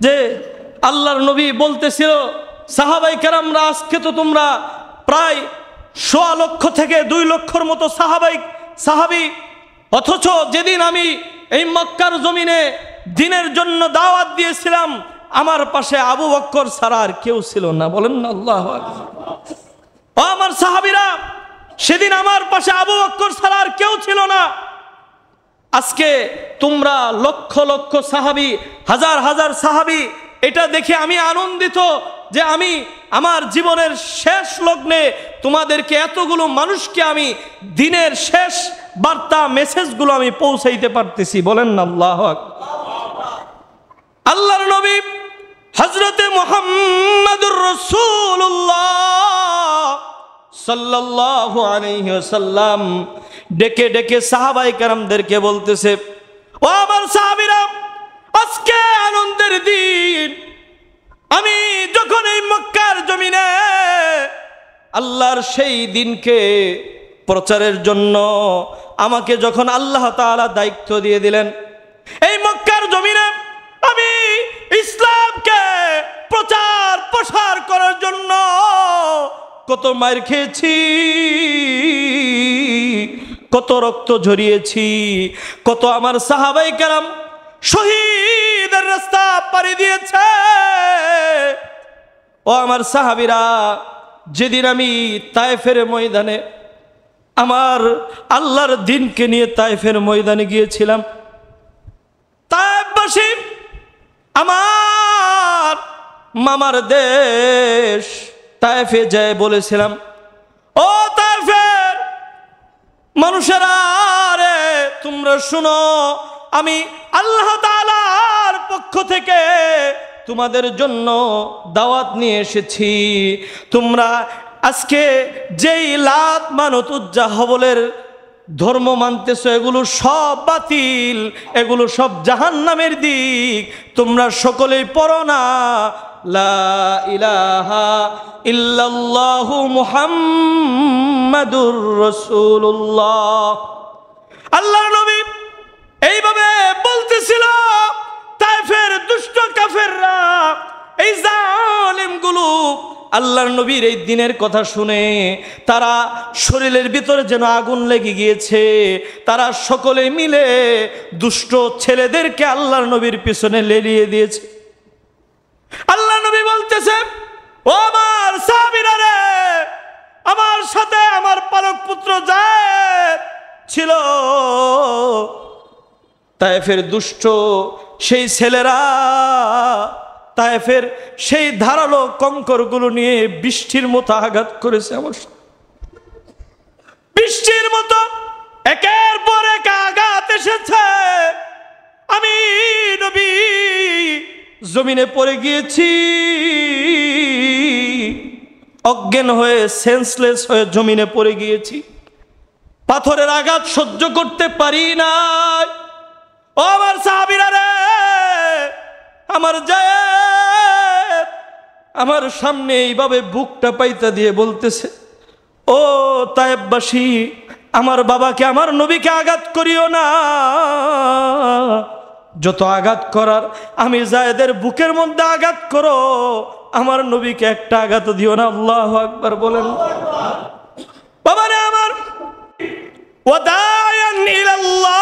যে আল্লাহর নবী বলতেছিল, সাহাবায়ে কেরামরা, আজকে তো তোমরা প্রায় ১.৫ লক্ষ থেকে ২ লক্ষর মতো সাহাবী, অথচ যেদিন আমি এই মক্কার জমিনে দ্বীনের জন্য দাওয়াত দিয়েছিলাম, আমার পাশে আবু বকর ছাড়া আর কেউ ছিল না। বলেন না আল্লাহু আকবার। ও আমার সাহাবীরা, সেদিন আমার পাশে আবু বকর ছাড়া আর কেউ ছিল না। আজকে তোমরা লক্ষ লক্ষ সাহাবী, হাজার হাজার সাহাবী, এটা দেখে আমি আনন্দিত যে আমি আমার জীবনের শেষ লগ্নে তোমাদেরকে, এতগুলো মানুষকে আমি দ্বীনের শেষ বার্তা, মেসেজগুলো আমি পৌঁছাইতে পারতেছি। বলেন না আল্লাহু আকবার। আল্লাহর নবী হযরতে মুহাম্মদুর রাসূলুল্লাহ সাল্লাল্লাহু আলাইহি ওয়াসাল্লাম ডেকে ডেকে সাহাবায়ে কেরামদেরকে বলতেছে, ও আমার সাহাবীরা, আজকে আনন্দের দিন। আমি যখন এই মক্কার জমিনে আল্লাহর সেই দিনকে প্রচারের জন্য আমাকে যখন আল্লাহ তাআলা দায়িত্ব দিয়ে দিলেন, এই মক্কার জমিনে আমি ইসলামকে প্রচার প্রসার করার জন্য কত মার খেয়েছি, কত রক্ত ঝরিয়েছি, কত আমার সাহাবায়ে কেরাম শহীদের রাস্তা পাড়ি দিয়েছে। ও আমার সাহাবীরা, যেদিন আমি তায়েফের ময়দানে আমার আল্লাহর দ্বীনকে নিয়ে তায়েফের ময়দানে গিয়েছিলাম, তায়েফবাসী, আমার মামার দেশ তায়েফে যায় বলেছিলাম, ও তায়েফের মানুষেরা, রে তোমরা শুনো, আমি আল্লাহ তাআলার পক্ষ থেকে তোমাদের জন্য দাওয়াত নিয়ে এসেছি। তোমরা আজকে যেই লাত মানত উজ্জা হবলের ধর্ম মানতেছ, এগুলো সব বাতিল, এগুলো সব জাহান্নামের দিক। তোমরা সকলেই পড়ো না লা ইলাহা ইল্লাল্লাহু মুহাম্মাদুর রাসূলুল্লাহ। আল্লাহর নবী এইভাবে বলতেছিল। তায়েফের দুষ্ট কাফেররা, এই জালিমগুলো আল্লাহর নবীর এই দিনের কথা শুনে তারা শরীরের ভিতরে যেন আগুন লেগে গিয়েছে। তারা সকলে মিলে দুষ্ট ছেলেদেরকে আল্লাহর নবীর পিছনে লেলিয়ে দিয়েছে। আল্লাহ নবী বলতেছে, ও আমার সাহাবীরা রে, আমার সাথে আমার পালক পুত্র যায়েদ ছিল। তায়েফের দুষ্ট সেই ছেলেরা তায়েফের সেই ধারালো কঙ্করগুলো নিয়ে বৃষ্টির মতো আঘাত করেছে। আমার বৃষ্টির মতো একের পর এক আঘাত এসেছে। আমি নবী জমিনে পড়ে গিয়েছি, অজ্ঞান হয়ে, সেন্সলেস হয়ে জমিনে পড়ে গিয়েছি। পাথরের আঘাত সহ্য করতে পারি না। ও আমার সাহাবীরা রে, আমার যায়েদ আমার সামনে এইভাবে বুকটা পাইতা দিয়ে বলতেছে, ও তায়েফবাসী, আমার বাবাকে, আমার নবীকে আঘাত করিও না। যত আঘাত করার আমি যায়েদের বুকের মধ্যে আঘাত করো, আমার নবীকে একটা আঘাত দিও না। আল্লাহু আকবার বলেন। বাবারে আমার, ওয়া দায়ান ইলাল্লাহ,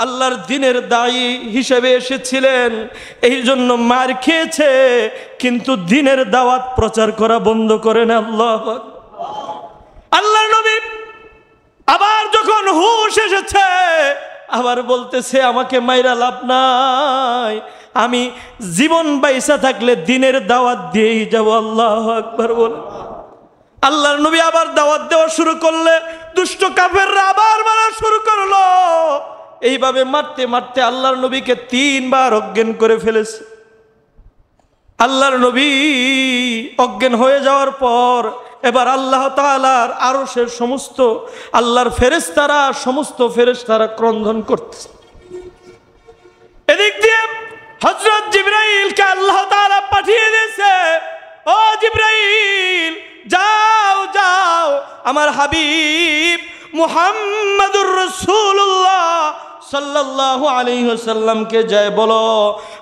আল্লাহর দ্বীনের দায়ী হিসেবে এসেছিলেন, এই জন্য মার খেয়েছে, কিন্তু দ্বীনের দাওয়াত প্রচার করা বন্ধ করেন। আল্লাহু আকবার। আল্লাহর নবী আবার যখন হুঁশ এসেছে, আবার বলতেছে আমাকে মাইরা লাভ নাই, আমি জীবন বাইসা থাকলে দ্বীনের দাওয়াত দিয়েই যাব। আল্লাহু আকবার বলে আল্লাহর নবী আবার দাওয়াত দেওয়া শুরু করলে দুষ্ট কাফেররা আবার মারা শুরু করলো। এইভাবে মারতে মারতে আল্লাহর নবীকে 3 বার অজ্ঞান করে ফেলেছে। আল্লাহর নবী অজ্ঞান হয়ে যাওয়ার পর এবার আল্লাহ তাআলার আরশের সমস্ত আল্লাহর ফেরেশতারা, সমস্ত ফেরেশতারা ক্রন্দন করতেছে। এদিক দিয়ে হযরত জিবরাইলকে আল্লাহ তাআলা পাঠিয়ে দিয়েছে, ও জিবরাইল যাও যাও আমার হাবিব মুহাম্মাদুর রাসূলুল্লাহ সাল্লাল্লাহু আলাইহি ওয়াসাল্লামকে যায় বলো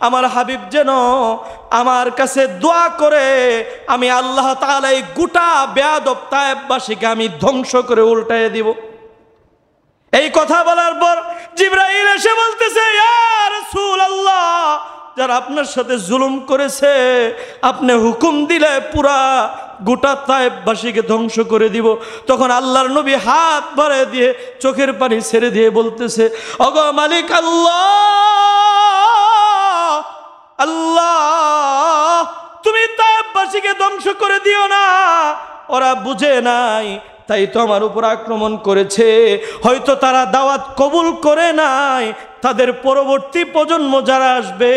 আমার হাবিব যেন আমার কাছে দোয়া করে আমি আল্লাহ তাআলা এই গোটা বেয়াদব তায়েববাসীকে আমি ধ্বংস করে উল্টায়ে দিব। এই কথা বলার পর জিবরাইল এসে বলতেছে, ইয়া রাসূলুল্লাহ, যারা আপনার সাথে জুলুম করেছে আপনি হুকুম দিলে পুরা গোটা তায়েববাসীকে ধ্বংস করে দিব। তখন আল্লাহর নবী হাত বাড়িয়ে দিয়ে চোখের পানি ছেড়ে দিয়ে বলতেছে, ওগো মালিক আল্লাহ, আল্লাহ তুমি তায়েববাসীকে ধ্বংস করে দিও না, ওরা বুঝে নাই তাই তো আমার উপর আক্রমণ করেছে, হয়তো তারা দাওয়াত কবুল করে নাই, তাদের পরবর্তী প্রজন্ম যারা আসবে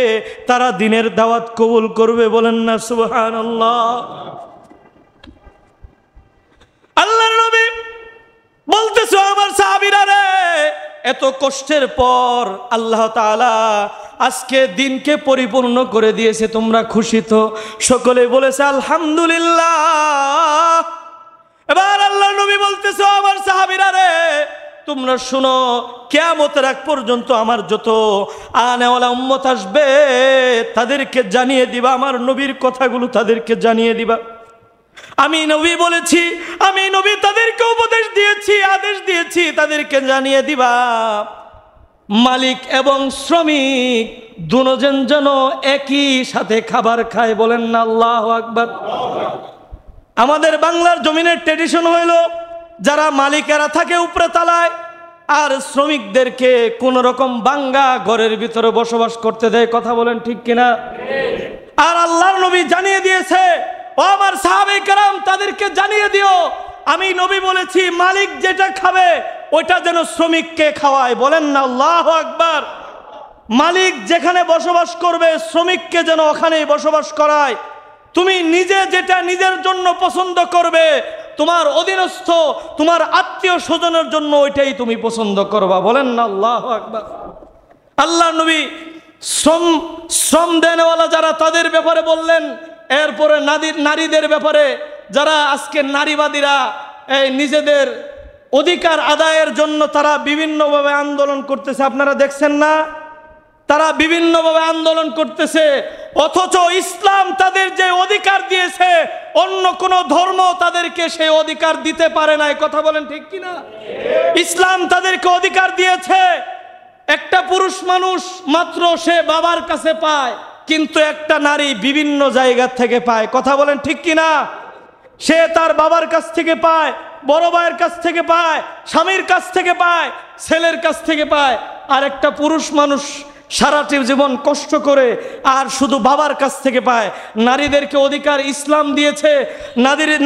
তারা দ্বীনের দাওয়াত কবুল করবে। বলেন না সুবহানাল্লাহ। আল্লাহর নবী বলতেছে, আমার সাহাবীরা রে, এত কষ্টের পর আল্লাহ তাআলা আজকে দিনকে পরিপূর্ণ করে দিয়েছে, তোমরা খুশি তো? সকলে বলেছে আলহামদুলিল্লাহ। এবার আল্লাহর নবী বলতেছে, আমার সাহাবীরা রে, তোমরা শুনো, কিয়ামতের আগ পর্যন্ত আমার যত আনেওয়ালা উম্মত আসবে তাদেরকে জানিয়ে দিবা, আমার নবীর কথাগুলো তাদেরকে জানিয়ে দিবা। আমি নবী বলেছি, আমি নবী তাদেরকে উপদেশ দিয়েছি, আদেশ দিয়েছি, তাদেরকে জানিয়ে দিবা মালিক এবং শ্রমিক দুজন যেন একই সাথে খাবার খায়। বলেন না আল্লাহু আকবার। আমাদের বাংলার জমিনের ট্রেডিশন হইল যারা মালিকেরা থাকে উপরে তালায় আর শ্রমিকদেরকে কোন রকম বাঙ্গা ঘরের ভিতরে বসবাস করতে দেয়। কথা বলেন ঠিক কিনা? আর আল্লাহর নবী জানিয়ে দিয়েছে, ও আমার সাহাবায়ে কেরাম তাদেরকে জানিয়ে দিও আমি নবী বলেছি মালিক যেটা খাবে ওইটা যেন শ্রমিককে খাওয়ায়। বলেন না আল্লাহু আকবার। মালিক যেখানে বসবাস করবে শ্রমিককে যেন ওখানেই বসবাস করায়। তুমি নিজে যেটা নিজের জন্য পছন্দ করবে তোমার অধীনস্থ তোমার আত্মীয় স্বজনের জন্য ওইটাই তুমি পছন্দ করবা। বলেন না আল্লাহু আকবার। আল্লাহর নবী শ্রম দেনওয়ালা যারা তাদের ব্যাপারে বললেন। এরপরে নারীদের ব্যাপারে যারা আজকে নারীবাদীরা এই নিজেদের অধিকার আদায়ের জন্য তারা বিভিন্নভাবে আন্দোলন করতেছে, আপনারা দেখছেন না? তারা বিভিন্নভাবে আন্দোলন করতেছে, অথচ ইসলাম তাদের যে অধিকার দিয়েছে অন্য কোন ধর্ম তাদেরকে সেই অধিকার দিতে পারে না। কথা বলেন ঠিক কিনা? ইসলাম তাদেরকে অধিকার দিয়েছে। একটা পুরুষ মানুষ মাত্র সে বাবার কাছে পায়, কিন্তু একটা নারী বিভিন্ন জায়গা থেকে পায়। কথা বলেন ঠিক কিনা? সে তার বাবার কাছ থেকে পায়, বড় ভাইয়ের কাছ থেকে পায়, স্বামীর কাছ থেকে পায়, ছেলের কাছ থেকে পায়। আর একটা পুরুষ মানুষ সারাটি জীবন কষ্ট করে আর শুধু বাবার কাছ থেকে পায়। নারীদেরকে অধিকার ইসলাম দিয়েছে,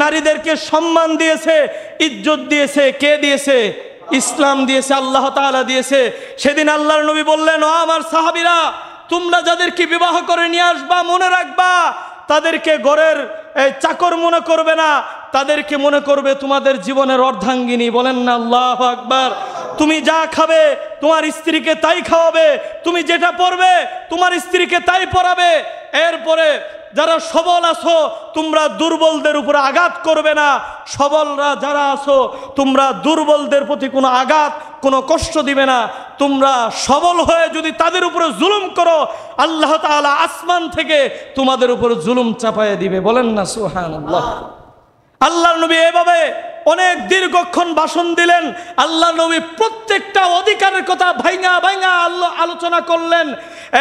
নারীদেরকে সম্মান দিয়েছে, ইজ্জত দিয়েছে। কে দিয়েছে? ইসলাম দিয়েছে, আল্লাহ তাআলা দিয়েছে। সেদিন আল্লাহর নবী বললেন, ও আমার সাহাবীরা, তোমরা যাদেরকে বিবাহ করে নিয়ে আসবা মনে রাখবা তাদেরকে ঘরের চাকর মনে করবে না, তাদেরকে মনে করবে তোমাদের জীবনের অর্ধাঙ্গিনী। বলেন না আল্লাহু আকবার। তুমি যা খাবে তোমার স্ত্রীকে তাই খাওয়াবে, তুমি যেটা পরবে তোমার স্ত্রীকে তাই পরাবে। এরপরে যারা সবল আছো তোমরা দুর্বলদের উপরে আঘাত করবে না, সবলরা যারা আছো তোমরা দুর্বলদের প্রতি কোনো আঘাত কোনো কষ্ট দিবে না। তোমরা সবল হয়ে যদি তাদের উপরে জুলুম করো আল্লাহ তাআলা আসমান থেকে তোমাদের উপরে জুলুম চাপায়ে দিবে। বলেন না সুবহানাল্লাহ। আল্লাহর নবী এভাবে অনেক দীর্ঘক্ষণ ভাষণ দিলেন। আল্লাহ নবী প্রত্যেকটা অধিকারের কথা ভাইঙা ভাইঙা আলোচনা করলেন।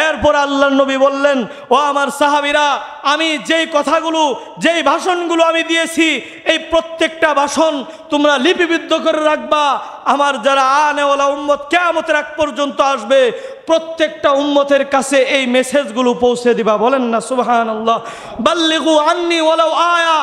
এরপর আল্লাহ নবী বললেন, ও আমার সাহাবীরা, আমি যেই কথাগুলো, যেই ভাষণগুলো আমি দিয়েছি, এই প্রত্যেকটা ভাষণ তোমরা লিপিবদ্ধ করে রাখবা। আমার যারা আনেওয়ালা উম্মত কিয়ামতের আগ পর্যন্ত আসবে, প্রত্যেকটা উম্মতের কাছে এই মেসেজগুলো পৌঁছে দিবা। বলেন না সুবহানাল্লাহ। বাল্লিগু আন্নি ওয়ালাউ আয়া,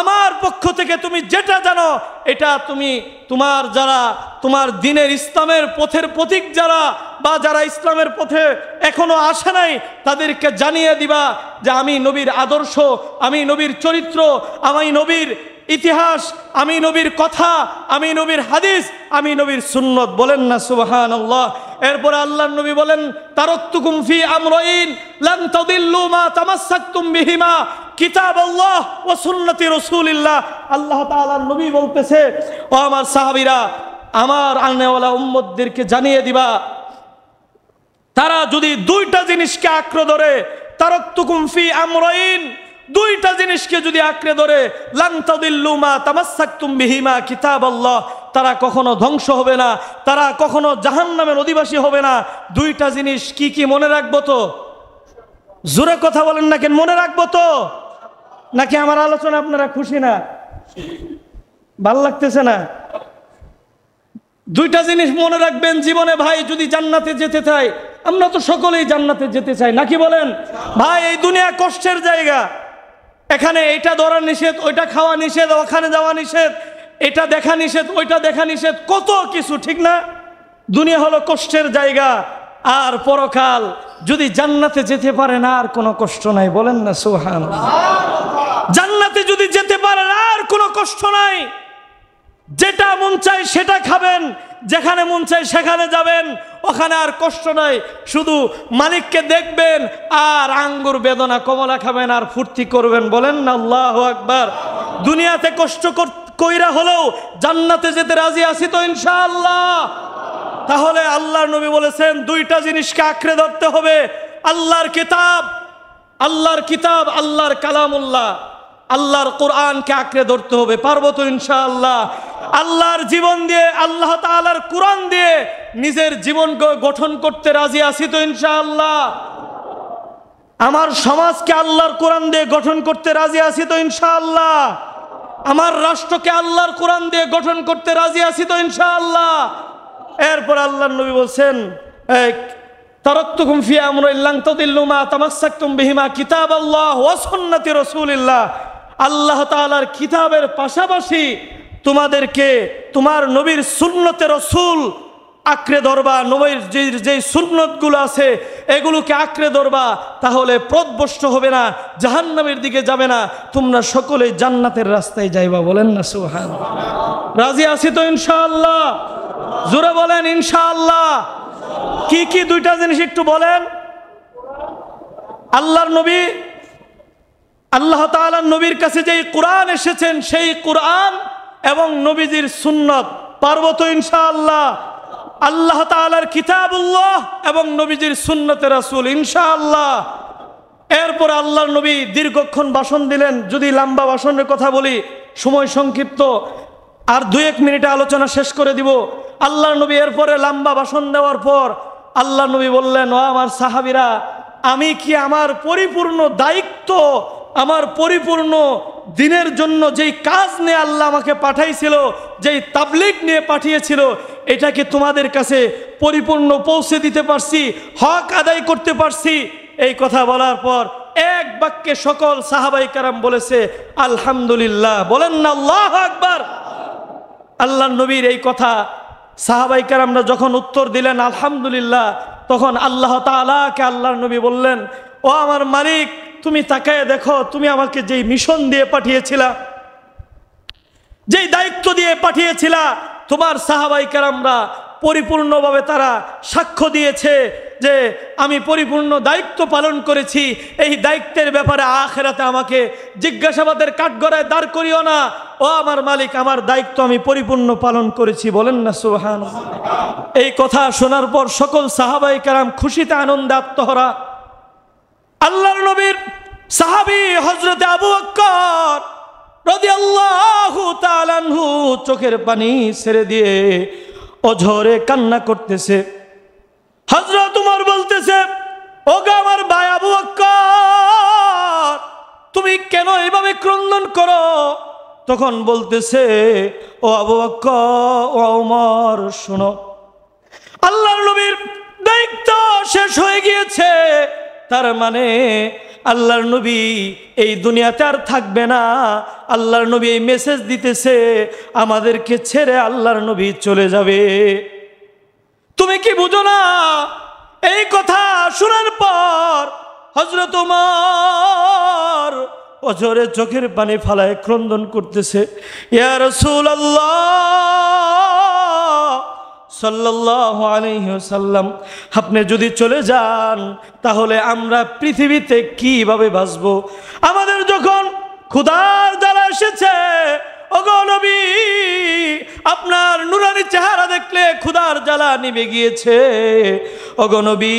আমার পক্ষ থেকে তুমি যেটা জানো এটা তুমি তোমার যারা তোমার দ্বীনের ইসলামের পথের প্রতীক যারা, বা যারা ইসলামের পথে এখনো আসে নাই, তাদেরকে জানিয়ে দিবা যে আমি নবীর আদর্শ, আমি নবীর চরিত্র, আমি নবীর ইতিহাস, আমি নবীর কথা, আমি নবীর হাদিস, আমি নবীর সুন্নত। বলেন না সুবহানাল্লাহ। এরপর আল্লাহর নবী বলেন, তারাকতুকুম ফি আমরাইন লান তাদিল্লু মা তামাসসাকতুম বিহিমা কিতাবাল্লাহ ওয়া সুন্নতি রাসূলিল্লাহ। আল্লাহ তাআলার নবী বলতেছে, ও আমার সাহাবীরা, আমার আনেওয়ালা উম্মতদেরকে জানিয়ে দিবা, তারা যদি দুইটা জিনিসকে আঁকড়ে ধরে, তারাকতুকুম ফি আমরাইন, দুইটা জিনিসকে যদি আঁকড়ে ধরে, লান তাদিল্লু মা তামাসসাকতুম বিহিমা কিতাবাল্লাহ, তারা কখনো ধ্বংস হবে না, তারা কখনো জাহান্নামের অধিবাসী হবে না। দুইটা জিনিস কি কি মনে রাখবো তো? জোরে কথা বলেন না কেন? মনে রাখবো তো? নাকি আমার আলোচনা আপনারা খুশি না? ভাল লাগতেছে না? দুইটা জিনিস মনে রাখবেন জীবনে ভাই, যদি জান্নাতে যেতে চাই। আমরা তো সকলেই জান্নাতে যেতে চাই, নাকি বলেন ভাই? এই দুনিয়া কষ্টের জায়গা, এখানে এটা ধরা নিষেধ, ওইটা খাওয়া নিষেধ, ওখানে যাওয়া নিষেধ, এটা দেখা নিষেধ, ওইটা দেখা নিষেধ, কত কিছু, ঠিক না? দুনিয়া হলো কষ্টের জায়গা। আর পরকাল যদি জান্নাতে যেতে পারেন আর কোনো কষ্ট নাই। বলেন না সুবহানাল্লাহ। জান্নাতে যদি যেতে পারেন আর কোনো কষ্ট নাই। যেটা মন চায় সেটা খাবেন, যেখানে মন চায় সেখানে যাবেন, ওখানে আর কষ্ট নাই। শুধু মালিককে দেখবেন আর আঙ্গুর বেদনা কমলা খাবেন আর ফুর্তি করবেন। বলেন না আল্লাহু আকবার। দুনিয়াতে কষ্ট কইরা হলেও জান্নাতে যেতে রাজি আছি তো ইনশাআল্লাহ। তাহলে আল্লাহর নবী বলেছেন দুইটা জিনিসকে আঁকড়ে ধরতে হবে, আল্লাহর কিতাব, আল্লাহর কিতাব, আল্লাহর কালামুল্লাহ, আল্লাহর কোরআনকে আঁকড়ে ধরতে হবে। পারবো তো ইনশাআল্লাহ? আল্লাহর জীবন দিয়ে, আল্লাহ তাআলার কোরআন দিয়ে নিজের জীবনকে গঠন করতে রাজি আছি তো ইনশাআল্লাহ? আমার সমাজকে আল্লাহর কোরআন দিয়ে গঠন করতে রাজি আছি তো ইনশাআল্লাহ? আমার রাষ্ট্রকে আল্লাহর কোরআন দিয়ে গঠন করতে রাজি আছি তো ইনশাআল্লাহ? এরপর আল্লাহর নবী বলছেন, তারাকতুকুম ফি আমরাইন লান তাদিল্লু মা তামাসসাকতুম বিহিমা কিতাবাল্লাহ ওয়া সুন্নতি রাসূলিল্লাহ। আল্লাহ তাআলার কিতাবের পাশাপাশি তোমাদেরকে তোমার নবীর সুন্নতে রাসূল আঁকড়ে ধরবা। নবীর যে সুন্নতগুলো আছে এগুলোকে আঁকড়ে ধরবা, তাহলে পথভ্রষ্ট হবে না, জাহান্নামের দিকে যাবে না, তোমরা সকলেই জান্নাতের রাস্তায় যাইবা। বলেন না সুবহানাল্লাহ। রাজি আছি তো ইনশাআল্লাহ? জোরে বলেন ইনশাআল্লাহ। কি কি দুইটা জিনিস একটু বলেন। আল্লাহর নবী, আল্লাহ তাআলার নবীর কাছে যেই কোরআন এসেছেন সেই কোরআন এবং নবীজির সুন্নত। পারবো তো ইনশাআল্লাহ? আল্লাহ তাআলার কিতাবুল্লাহ এবং নবীজির সুন্নতে রাসূল ইনশাআল্লাহ। এরপর আল্লাহর নবী দীর্ঘক্ষণ ভাষণ দিলেন। যদি লম্বা ভাষণের কথা বলি, সময় সংক্ষিপ্ত, আর 2-1 মিনিটে আলোচনা শেষ করে দিব। আল্লাহর নবী এরপরে লম্বা ভাষণ দেওয়ার পর আল্লাহর নবী বললেন, ও আমার সাহাবীরা, আমি কি আমার পরিপূর্ণ দায়িত্ব, আমার পরিপূর্ণ দ্বীনের জন্য যেই কাজ নিয়ে আল্লাহ আমাকে পাঠাইছিল, যেই তাবলীগ নিয়ে পাঠিয়েছিল, এটাকে তোমাদের কাছে পরিপূর্ণ পৌঁছে দিতে পারছি, হক আদায় করতে পারছি? এই কথা বলার পর এক বাক্যে সকল সাহাবায়ে কেরাম বলেছে আলহামদুলিল্লাহ। বলেন না আল্লাহু আকবার। আল্লাহর নবীর এই কথা সাহাবায়ে কেরামরা যখন উত্তর দিলেন আলহামদুলিল্লাহ, তখন আল্লাহ তাআলাকে আল্লাহর নবী বললেন, ও আমার মালিক, তুমি তাকায় দেখো, তুমি আমাকে যেই মিশন দিয়ে পাঠিয়েছিলা, যেই দায়িত্ব দিয়ে পাঠিয়েছিলা, তোমার সাহাবায়ে কেরামরা পরিপূর্ণভাবে তারা সাক্ষ্য দিয়েছে যে আমি পরিপূর্ণ দায়িত্ব পালন করেছি। এই দায়িত্বের ব্যাপারে আখিরাতে আমাকে জিজ্ঞাসাবাদের কাঠগড়ায় দাঁড় করিও না। ও আমার মালিক, আমার দায়িত্ব আমি পরিপূর্ণ পালন করেছি। বলেন না সুবহানাল্লাহ। এই কথা শোনার পর সকল সাহাবায়ে কেরাম খুশিতে আনন্দে আত্মহারা। আল্লাহর নবীর সাহাবী হযরতে আবু বকর রাদিয়াল্লাহু তাআলা আনহু চোখের পানি ছেড়ে দিয়ে অঝরে কান্না করতেছে। হযরত উমর বলতেছে, ওগো আমার ভাই আবু বকর, তুমি কেন এভাবে ক্রন্দন করো? তখন বলতেছে, ও আবু বকর, ও উমর, শোনো, আল্লাহর নবীর দায়িত্ব শেষ হয়ে গিয়েছে। তার মানে আল্লাহর নবী এই দুনিয়াতে আর থাকবে না। আল্লাহর নবী এই মেসেজ দিতেছে, আমাদেরকে ছেড়ে আল্লাহর নবী চলে যাবে। তুমি কি বুঝো না? এই কথা শোনার পর হযরত ওমর অঝরে চোখের পানি ফালায় ক্রন্দন করতেছে, ইয়া রাসূলুল্লাহ সাল্লাল্লাহু আলাইহি ওয়াসাল্লাম, আপনি যদি চলে যান তাহলে আমরা পৃথিবীতে কিভাবে বাঁচবো? আমাদের যখন ক্ষুধার জ্বালা এসেছে, ওগো নবী, আপনার নুরানি চেহারা দেখলে ক্ষুধার জ্বালা নিভে গিয়েছে। ওগো নবী,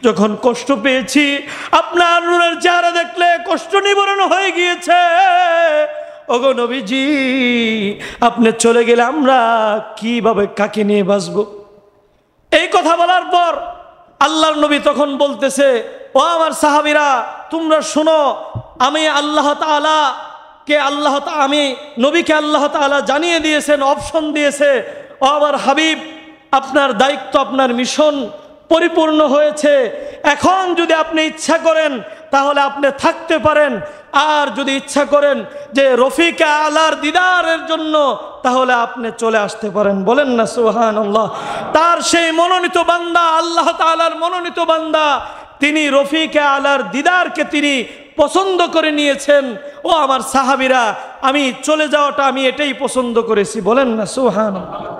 যখন কষ্ট পেয়েছি, আপনার নুরার চেহারা দেখলে কষ্ট নিবারণ হয়ে গিয়েছে। ওগো নবীজি, আপনি চলে গেলে আমরা কিভাবে কাকে নিয়ে বাঁচবো? এই কথা বলার পর আল্লাহর নবী তখন বলতেছে, ও আমার সাহাবীরা, তোমরা শোনো, আমি নবীকে আল্লাহ তাআলা জানিয়ে দিয়েছেন, অপশন দিয়েছে, ও আমার হাবিব, আপনার দায়িত্ব, আপনার মিশন পরিপূর্ণ হয়েছে। এখন যদি আপনি ইচ্ছা করেন তাহলে আপনি থাকতে পারেন, আর যদি ইচ্ছা করেন যে রফিকে আলার দিদারের জন্য, তাহলে আপনি চলে আসতে পারেন। বলেন না সুবহানাল্লাহ। তার সেই মনোনীত বান্দা, আল্লাহ তাআলার মনোনীত বান্দা, তিনি রফিকে আলার দিদারকে তিনি পছন্দ করে নিয়েছেন। ও আমার সাহাবীরা, আমি চলে যাওয়াটা আমি এটাই পছন্দ করেছি। বলেন না সুবহানাল্লাহ।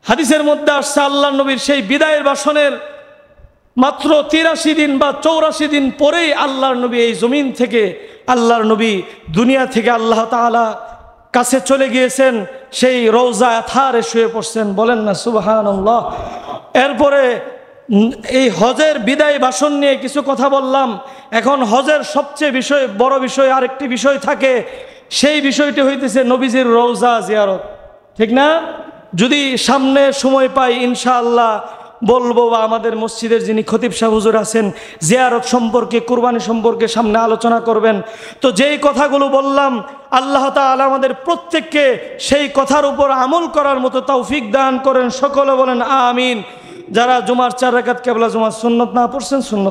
হাদিসের মধ্যে আসছে, আল্লাহর নবীর সেই বিদায়ের ভাষণের মাত্র 83 দিন বা 84 দিন পরেই আল্লাহর নবী এই জমিন থেকে, আল্লাহর নবী দুনিয়া থেকে আল্লাহ তাআলা কাছে চলে গিয়েছেন, সেই রওজা আথারে শুয়ে পড়ছেন। বলেন না সুবহানাল্লাহ। এরপরে এই হজের বিদায় ভাষণ নিয়ে কিছু কথা বললাম। এখন হজের সবচেয়ে বড় বিষয় আরেকটি বিষয় থাকে, সেই বিষয়টি হইতেছে নবীজির রওজা জিয়ারত। ঠিক না? যদি সামনে সময় পাই ইনশাআল্লাহ বলবো, বা আমাদের মসজিদের যিনি খতিব সাহেব হুজুর আছেন, জিয়ারত সম্পর্কে, কুরবানি সম্পর্কে সামনে আলোচনা করবেন। তো যেই কথাগুলো বললাম, আল্লাহ তাআলা আমাদের প্রত্যেককে সেই কথার উপর আমল করার মতো তৌফিক দান করেন। সকলে বলেন আমিন। যারা জুমার 4 রাকাত কেবলা জুমার সুন্নত না পড়ছেন, সুন্নত